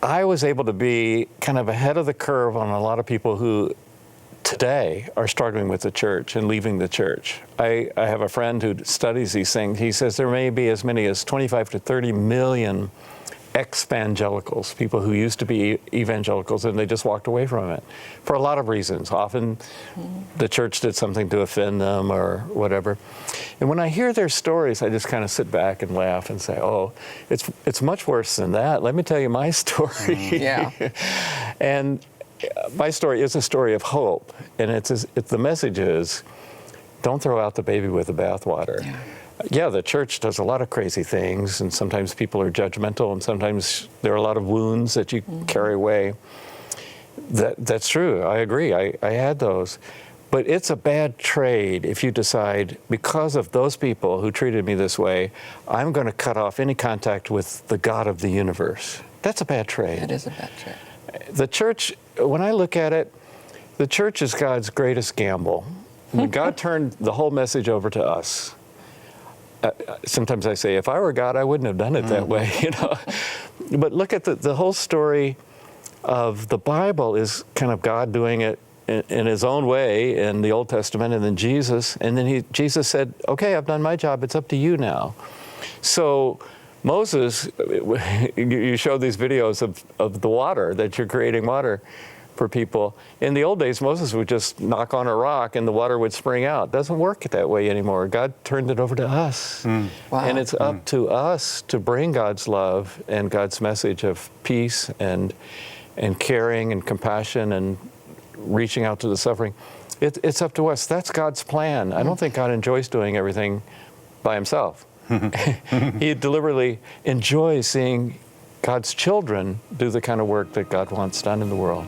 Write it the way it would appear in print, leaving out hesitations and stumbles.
I was able to be kind of ahead of the curve on a lot of people who today are struggling with the church and leaving the church. I have a friend who studies these things. He says there may be as many as 25 to 30 million ex-evangelicals, people who used to be evangelicals and they just walked away from it for a lot of reasons. Often the church did something to offend them or whatever. And when I hear their stories, I just kind of sit back and laugh and say, oh, it's much worse than that. Let me tell you my story. Yeah. And my story is a story of hope. And the message is, don't throw out the baby with the bathwater. Yeah, the church does a lot of crazy things, and sometimes people are judgmental, and sometimes there are a lot of wounds that you carry away. That's true. I agree. I had those. But it's a bad trade if you decide, because of those people who treated me this way, I'm going to cut off any contact with the God of the universe. That's a bad trade. It is a bad trade. The church, when I look at it, the church is God's greatest gamble. When God turned the whole message over to us, sometimes I say, if I were God, I wouldn't have done it that way, you know. But look at the whole story of the Bible is kind of God doing it in his own way in the Old Testament, and then Jesus. And then Jesus said, okay, I've done my job. It's up to you now. So Moses, you showed these videos of the water, that you're creating water for people. In the old days, Moses would just knock on a rock and the water would spring out. It doesn't work that way anymore. God turned it over to us. Wow. And it's up to us to bring God's love and God's message of peace and caring and compassion and reaching out to the suffering. It's up to us. That's God's plan. I don't think God enjoys doing everything by himself. He deliberately enjoys seeing God's children do the kind of work that God wants done in the world.